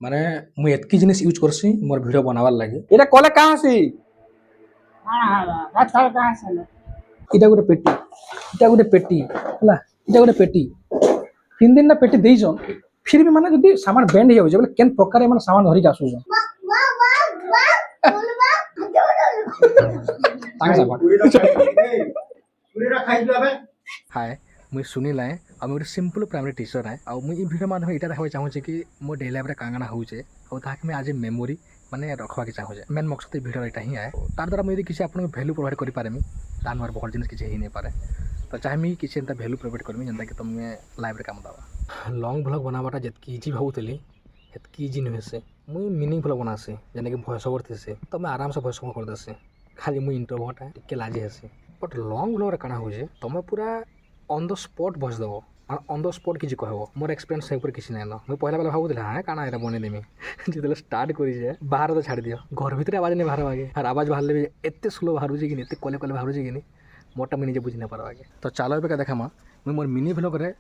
ମାନେ ମୁଁ ଏତିକି ଜିନିଷ ୟୁଜ୍ କରସି ମୋର ଭିଡ଼ିଓ ବନାବାର ଲାଗି। ଏଇଟା କଲେ କାଁ ଆସି ଏଇଟା ଗୋଟେ ପେଟି, ଏଇଟା ଗୋଟେ ପେଟି ହେଲା, ଏଇଟା ଗୋଟେ ପେଟି 3 ଦିନ ପେଟି ଦେଇଛନ୍ ଫିର୍ ବି ମାନେ ଯଦି ସାମାନ ବେଣ୍ଡ ହେଇଯାଉଛି ବୋଲେ କେନ୍ ପ୍ରକାର ଏମାନେ ସାମାନ ଧରିକି ଆସୁଛନ୍ हाय मुझे सुनील है और गोटे सिंपल प्राइमरी टीचर है और मुझे भिडियो माध्यम यहाँ देखा चाहूँचे कि मो डेली लाइफ कांगना होचे और ताकि मैं आज मेमोरी माने रखा चाहूँचे मेन मकसद भिडियो यहाँ ही है तार द्वारा मुझे किसी आपको भैल्यू प्रोवाइड करें तान मोर बहुत जिन किसी ही नहीं पारे तो चाहे किसी एंता भैल्यू प्रोवाइड करमी जेनता कि तुम्हें लाइफ रे काम दवा लॉन्ग व्लॉग बनावाटा जितकी इजी भावुली हेतकी इजी नुहे से मुझे मीनिंग व्लॉग बनासी जेने कि वॉइस ओवर थी तो मैं आराम से वॉइस ओवर कर देसी खाली मुझे इंट्रोवर्ट है टिके लाजी हेसी बट लॉन्ग व्लॉग रे काना होजे तुम पूरा ऑन द स्पॉट भॉइस दब और ऑन द स्पॉट किसी कह मोर एक्सपीरियंस से किसी ना मुझे पहला बेला भावुला हाँ काना यहाँ बनईदेमी जो स्टार्ट कर बाहर तो छाड़ दियो घर भितर आवाज नहीं बाहर आगे और आवाज बाहर भी एत स्लो बाहर कि एत कले कले बाहर कि मोटा मुझे निजे बुझी नहीं पार आगे तो चलो एवं देखा मुझे मोर मिनी व्लॉग रे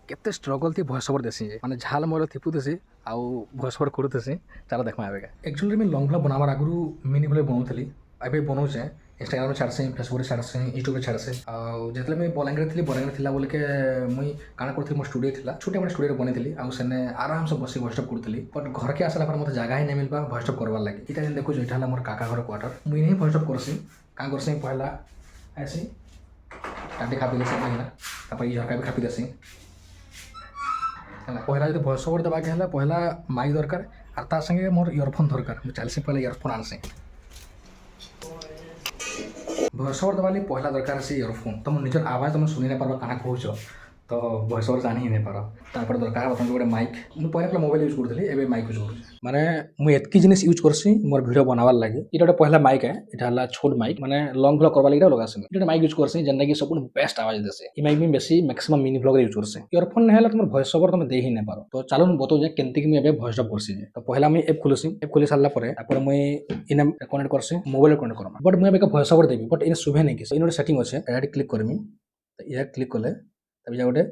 केते स्ट्रगल थी वॉइस ओवर देसी माने झाल मोर थिपुथेसी आउ वॉइस ओवर करूथेसी चलो देखमा एवं एक्चुअली मैं लॉन्ग व्लॉग बनाबार आगु मिनी व्लॉग बनाऊली अभी बनाऊे इंस्टाग्राम छाड़सी फेसबुक छाड़सी यूट्यूब छाड़सी जिते मैं बलांगीर थी बलांगीर थी बोल के मुई काण करी मो स्टूडियो था छोटे मोटे स्टूडियो बनी आने आराम से बस भॉइस अप करूली बट घर के आसाला मत जगह ही नहीं मिलवा भॉइस अप करवार लगे इटा देखो यहाँ मोर काका घर क्वार्टर मुझे ही भॉइस अप करसी क्या करसी पहला ऐसी काटी खापी देसी पहला झरका भी खापी देसी पहला जो भॉइस ओवर देवाके पहला माइक दरकार और ता संगे मोर इयरफोन दरकार मुझे चलसी पहले इयरफोन आनसी भॉइस ओवर दवाली पहला दरकार से इयरफोन तुम निजर आवाज तुम शुनि नहीं पार्बा काना कहूच तो भॉइस ओवर जानी ही नहीं पार दरकार तुमको गोटे माइक मुझे पहले मोबाइल यूज करूँ एवं माइक यूज करूँ माने मुझे एतकी जिनिस यूज करसी मोर वीडियो बनावार लगे ये गोटे पहला माइक है यहाँ छोट माइक माने लॉन्ग व्लॉग करवा लगे लगासी ये माइक यूज करसी जेनटा कि सब बेस्ट आवाज देसे ये माइक में बेसी मैक्सिमम मिनी व्लॉग यूज करसी इयरफोन नहीं है तुम भॉइस ओवर तुम दे ही नहीं पार तो चलो बताओ जे केनती कि मुझे भॉइस ओवर करसी तो पहला मुझे एप खोलसी एप खोली सारा पर मुझे इन कनेक्ट करसी मोबाइल कनेक्ट करमा बट मुझे voice over Devi but in सुबह नहीं कि इन सेटिंग अच्छे यहाँ क्लिक करमी तो यहाँ क्लिक कले तब गोटे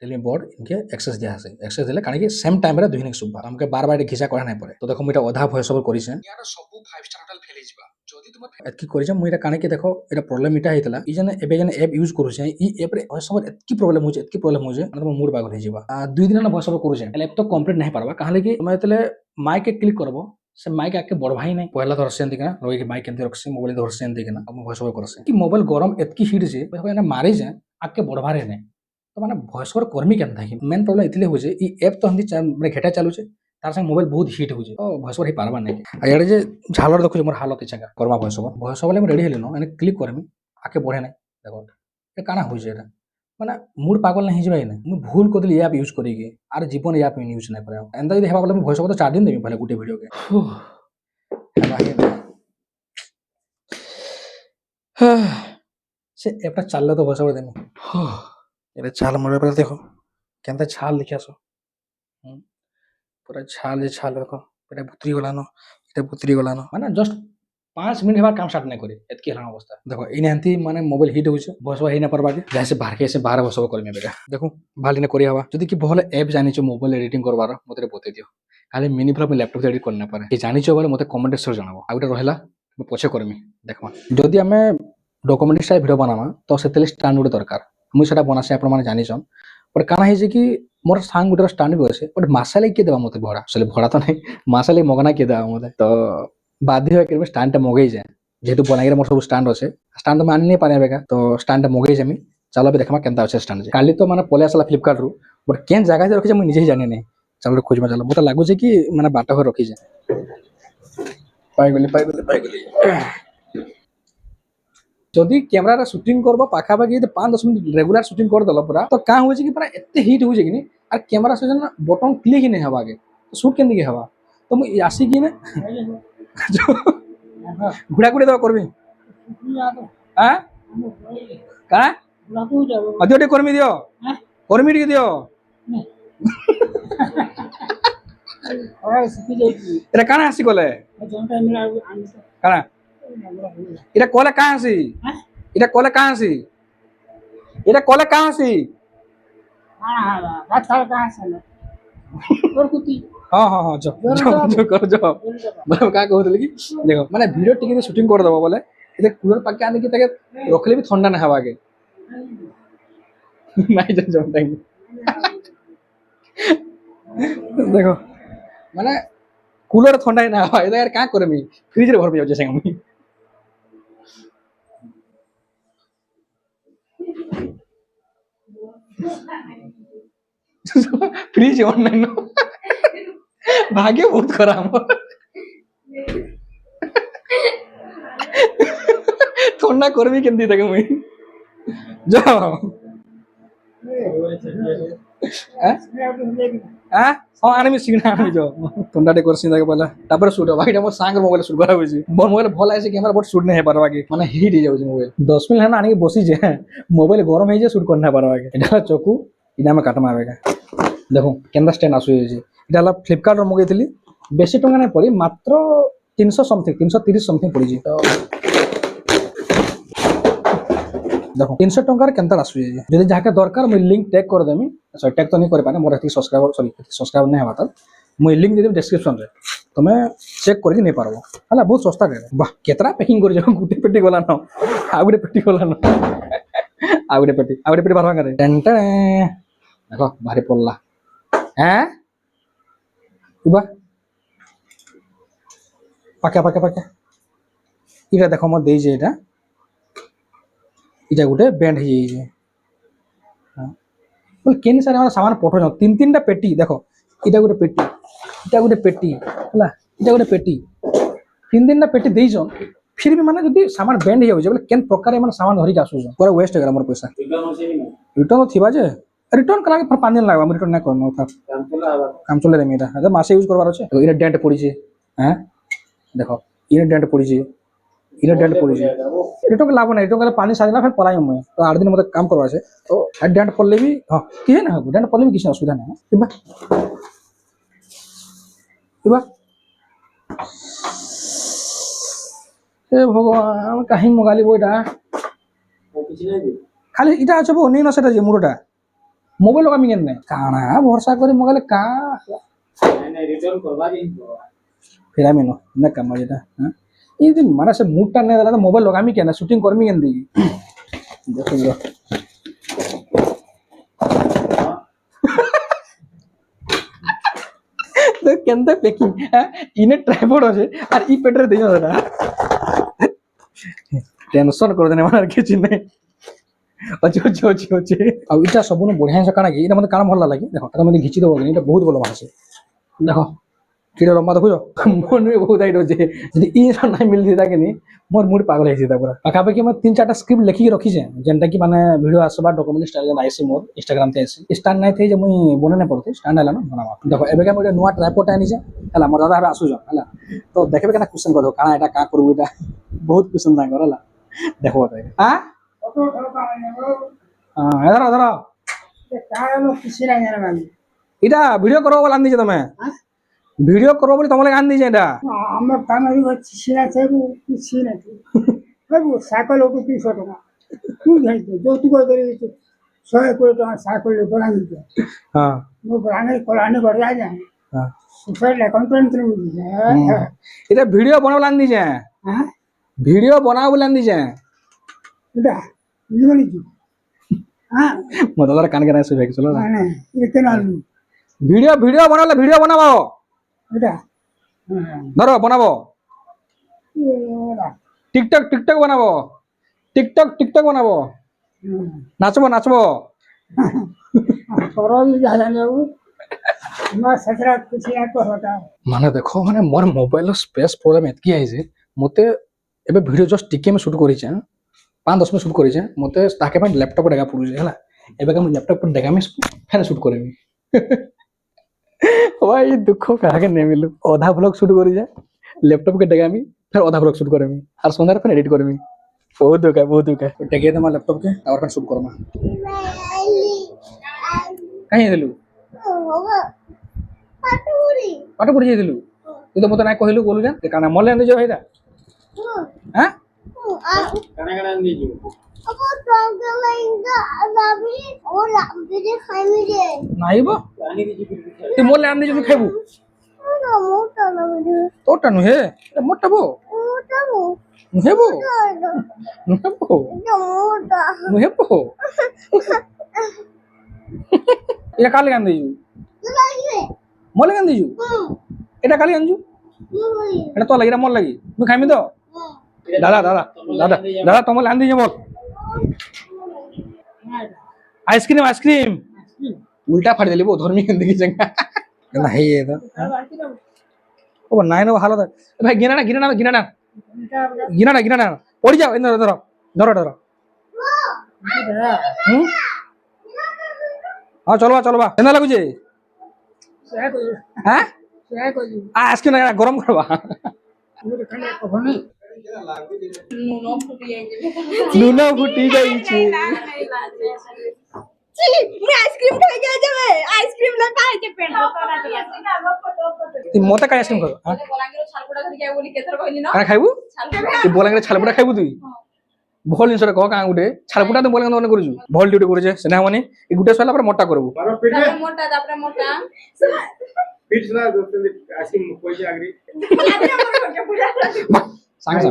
टेल मी बोर्ड इनके एक्सेस दिया है एक्सेस दिले कारण कि सेम टाइम रे दुहिने सुबह हमके बार बार घिसा करा नहीं पड़े तो देखो मुझे अधा वॉइस ओवर करिसे यार सब 5 स्टार होटल फेल हिजबा जदी तुम एतकी करिसे मुझे कारण कि देखो एटा प्रॉब्लम इटा हेतला ई जने एबे जने ऐप यूज करूसे ई ऐप रे वॉइस ओवर एतकी प्रॉब्लम हो जे मतलब मूड पागल हो जिबा 2 दिन ना वॉइस ओवर करूसे ऐप तो कंप्लीट नहीं पारबा काहे कि तुम एतले माइक के क्लिक करबो से माइक आके बढ़वा ही नहीं पहला धरसे एंती ना रोई माइक केंती रखसे मोबाइल धरसे एंती ना हम वॉइस ओवर करसे कि मोबाइल गरम एतकी हीट जे ना मारी जे आके बढ़वा रे नहीं तो मैंने भॉइस ओवर कर्मी क्या मेन प्रॉब्लम इतने हो ऐप तो हम घेटा चलुचे तार संग मोबाइल बहुत हिट हो तो भॉइस ओवर ही पारबा नहीं यार जे झालर देखो मोर हालत इच्छा करवा भॉइस ओवर रेडी हेले नो क्लिक करमी आके बढ़े नहीं देखो ये काना हो जाए माने मूड पागल नहीं जाए नहीं मुझे भूल कर ऐप यूज करी आर जीवन ऐप यूज नहीं करे एंता यदि हेबा बोले भॉइस ओवर तो 4 दिन देवी पहले गोटे वीडियो के से एपटा चलले तो भॉइस ओवर देमी ये छाल मोर पे देखो केनता छाल देखि आसो पूरा छाल देखो पूरा बुतरी गलानो इटा बुतरी गलानो माने जस्ट 5 मिनट हेबार काम स्टार्ट नहीं करे एतकी हलान अवस्था देखो इन हंती माने मोबाइल हिट होइछ बस हे ना परबा के जैसे बाहर के से बाहर बसो करमे बेटा देखो भाली ने करी हवा जदी कि भले ऐप जानि छ मोबाइल एडिटिंग करबार मते बते दियो खाली मिनी फ्लॉप लैपटॉप एडिट करना पारे कि जानि छ बोले मते कमेंट सेक्शन जणावो आ गोटे रहला मैं पछे करमी देखमा जदी हमें डॉक्यूमेंट्री स्टाइल वीडियो बनामा तो सेतेले स्टैंड गोटे दरकार मुझे सेटा बनासे आपण माने जानि छन बट काना है कि मोर सांग गोटे स्टांड भी अच्छे बट मसाले किए देवा मत भड़ा चले भड़ा तो नहीं मसाले मगना किए देवा मत तो बाध्य हो स्टांड मगई जाए जेहेतु बलांगीर मोर सब स्टांड अच्छे स्टांड तो आनी नहीं पारे तो स्टांड मगई जामी चलो भी देखा केनता अच्छे स्टांड काली तो मैंने पलि आसला फ्लिपकार्ट रु बट केन जगह रखी मुझे निजे ही जानी नहीं चलो खोजमा चलो मत लगुच कि मैंने बाट घर रखी पाइगली जदि कैमरा शूटिंग करबो पाखापाखि 5-10 मिनट रेगुलर शूटिंग कर दल पूरा तो का हो कि पूरा एते हिट हो कि आ कैमरा से ना बटन क्लिक ही नहीं हवा आगे तो शूट केन के हवा तो मु आसी कि ना गुड़ा गुड़ी दवा करबी हां का अदियोटे करमी दियो करमी टी दियो एरा काना आसी गले काना इटा कोले कहां से इटा कोले कहां से इटा कोले कहां से हां बात कहां से और कुती हाँ हाँ हाँ जो जो कर जो मतलब क्या कहते कि देखो माने वीडियो टिके शूटिंग कर दबो बोले इधर कूलर पाके आने की तक रखले भी ठंडा ना हवा के नहीं जो जो टाइम देखो माने कूलर ठंडा ना हवा इधर यार क्या करे मी फ्रिज रे भर में जैसे हम फ्रिज ऑन नहीं नो भाग्य बहुत खराब थोड़ा करबी केमती ताके मुई जाओ हां हां आने में सीना आने जो थोड़ा टे करसी ताके पहला तापर शूट भाई हमर सांग मोबाइल शूट करा होई मोर मोबाइल भल आइसे कैमरा बट शूट नहीं पारबा के माने हीट हो जाउछ मोबाइल 10 मिनट है ना आने के बसी जे मोबाइल गरम है जे शूट करना पारबा के एटा चकू इना में काटमा आवेगा देखो कैमरा स्टैंड आसु जे एटा हला फ्लिपकार्ट रो मगैतली बेसी टंगा नहीं पड़ी मात्र 300 समथिंग 330 समथिंग पड़ी तो देखो 300 टंकार केनता आसु जे जहाँ दरकार मुझे लिंक टैग कर देमी सॉरी टैग तो नहीं कर पाने मोर एति सब्सक्राइबर सॉरी सब्सक्राइबर नहीं हवा त मुझे लिंक दे देम डिस्क्रिप्शन रे तुमे चेक करके नहीं पारबो हला बहुत सस्ता रे वाह केतरा पैकिंग कर जो गुटे पेटी गला न आ गुटे पेटी गला न आ गुटे पेटी भरवा करे टेन देखो भारी पड़ला हैं इबा पाके पाके पाके इटा देखो म देई जे एटा इटा गुटे बैंड हे जे हां बोल केनी सारे हमारा सामान पठो तीन तीन टा पेटी देखो इटा गुटे पेटी हला इटा गुटे पेटी तीन दिन ना पेटी देई जो फिर भी माने जदी सामान बैंड हे बोले केन प्रकार माने सामान धरि के आसु पूरा वेस्ट हो गला मोर पैसा रिटर्न थिबा जे रिटर्न करा के पर 5 दिन लागबा हम रिटर्न ना करनो था काम चले दे मेरा अरे मासे यूज करबार छै इने डेंट पड़ी छै हैं देखो इने डेंट पड़ी छै इने डेंट पड़ी छै रिटर्न के लाभ नहीं रिटर्न के पानी साजना फिर पलाई हम तो 8 दिन मते काम करबा छै तो डेंट पड़ले भी हां की है ना डेंट पड़ले भी किछ असुविधा नहीं इबा इबा ए भगवान काहे मगाली बोइडा खाली इटा আছে বো নেই না সেটা যে মুড়োটা মোবাইল কামি কেন নাই কানা ভরসা করে মগালে কা নাই রিটার্ন করবা দিন फिर আমি নো না কাম যেটা হ্যাঁ এই দিন মারা সে মুডটা নাই দাদা মোবাইল লাগামি কেন শুটিং করমি কেন দি দেখো লো তো কেনটা প্যাকিং ইনে ট্রাইপড আছে আর ই পেটরে দেই দাদা টেনশন করে দেনে মানে কিছু নাই अच्छे अच्छे अच्छे अच्छे अब इटा सबुन बढ़िया से काना कि इटा मते काना भल लागी देखो ताका मते घिची दबो इटा बहुत भल माछ देखो किटा लम्बा देखो मन में बहुत आइडो जे जदी ई नै मिल दिता कि नहीं मोर मूड पागल है सीधा पूरा पाका पे कि मैं 3-4टा स्क्रिप्ट लिखि के रखी जे जेंटा कि माने वीडियो आसबा डॉक्यूमेंट स्टाइल में आइसी मोर इंस्टाग्राम ते आइसी स्टैंड नै थे जे मुई बने नै पड़ते स्टैंड आला ना बनावा देखो एबे के मोर नुवा ट्राइपॉड आनी जे हला मोर दादा आसु जो हला तो देखबे केना क्वेश्चन कर दो काना एटा का करबो एटा बहुत क्वेश्चन दांग हला देखो त हां এদারা এদারা এটা ভিডিও করবো বলে আন দিছে তুমি ভিডিও করবো বলে তোমাকে আন দিছে এটা আমার কামারি হচ্ছে সিনা চাইবো সিনা বাবু সাইকেল ওকে 200 টাকা তুই যাইতো যৌতুক করে দিতে 100 করে টাকা সাইকেল বলান দিতে হ্যাঁ মো বলানে কলানে বড় যায় হ্যাঁ সুপার কন্টেন্ট করে দিছে এটা ভিডিও বানাবো আন দিছে হ্যাঁ ভিডিও বানাবো বলে আন দিছে এটা ইমানি हाँ मतलब कान के ना सुबह के चलो ना इतना वीडियो वीडियो बनाओ वीडियो बनाओ बेटा धरो बनाओ टिकटॉक टिकटॉक बनाओ टिकटॉक टिकटॉक बनाओ नाचबो नाचबो करो ज्यादा नहीं मैं ससुरा कुछ ना तो होता माने देखो माने मोर मोबाइल स्पेस प्रॉब्लम एतकी है जे मते एबे वीडियो जस्ट टिके में शूट करी छै 5-10 में शूट करी छै मते ताके पे लैपटॉप डेगा पड़ू छै हला एबे के लैपटॉप पर डेगा में फेन शूट करबी भाई दुख काहे के नै मिलु आधा ब्लॉग शूट करी छै लैपटॉप के डेगा में फिर आधा ब्लॉग शूट करबी और सोनार पे एडिट करबी बहुत दुख है टेके दमा लैपटॉप के और फिर शूट करमा कहीं देलु पाटपुरी जे देलु तू तो मते ना कहलु बोलु जा काना मले न जे हेदा हां काना काना दी जो अब टॉक लाइंगा अभी और बिजे खाई में जे नाइबो तू मोले आन दे जो खाइबू তোরটা নুহে এটা মোটা বো নুহে বো নুহে বো নুহে বো এটা কালে গান দিছু মলে গান দিছু এটা কালে আনছু এটা তো লাগি এটা মল লাগি মুই খাইমি তো দাদা দাদা দাদা দাদা তোমার আন দিছে বল আইসক্রিম আইসক্রিম উল্টা ফাড়ি দিলি বো ধর্মী কেন দেখি জায়গা না হে এটা ও নাই না ভালো ভাই গিনা না গিনা না গিনা না গিনা না গিনা না পড়ি যাও ধরো ধরো ধরো ধরো হুম হ্যাঁ চলো চলো বা কেনা লাগুছে হ্যাঁ আজকে না গরম করবা নুন ফুটি যাইছে তুই মতে কাই আইসক্রিম খাবো হ্যাঁ খাইবু তুই বলাঙ্গির ছালপুটা খাইবু তুই ভল জিনিসটা কহ কাঁ গুটে ছালপুটা তো বলাঙ্গির মনে করছু ভল ডিউটি করেছে সেনা মানে এই গুটে সইলা পরে মোটা করবো সাঙ্গে সাঙ্গে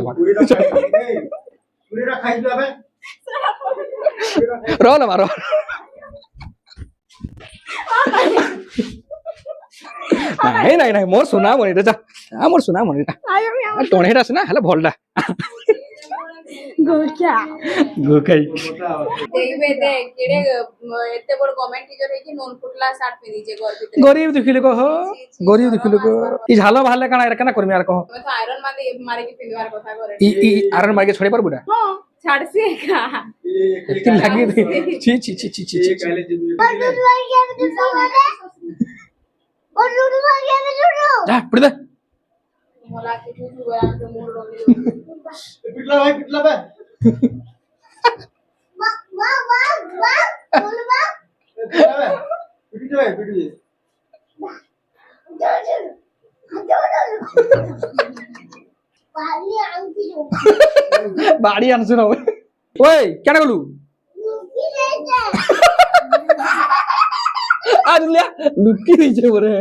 রহ না রহ নাই নাই নাই মোর সোনা মনিটা যা মোর সোনা মনিটা টনেটা আছে না হেলে ভলটা গোকাই গরিব দুঃখী লোক হো গরিব দুঃখী লোক ই ঝালো ভালে কানা এর কেনা করমি আর কহ ই আয়রন মারিকে ছড়ে পারবো না এতিন লাগি ছি ছি ছি ছি ছি যা পড়ে দে বাড়ি আনছো না ওই কেন গেলু আজ লুকি দিয়েছে বলে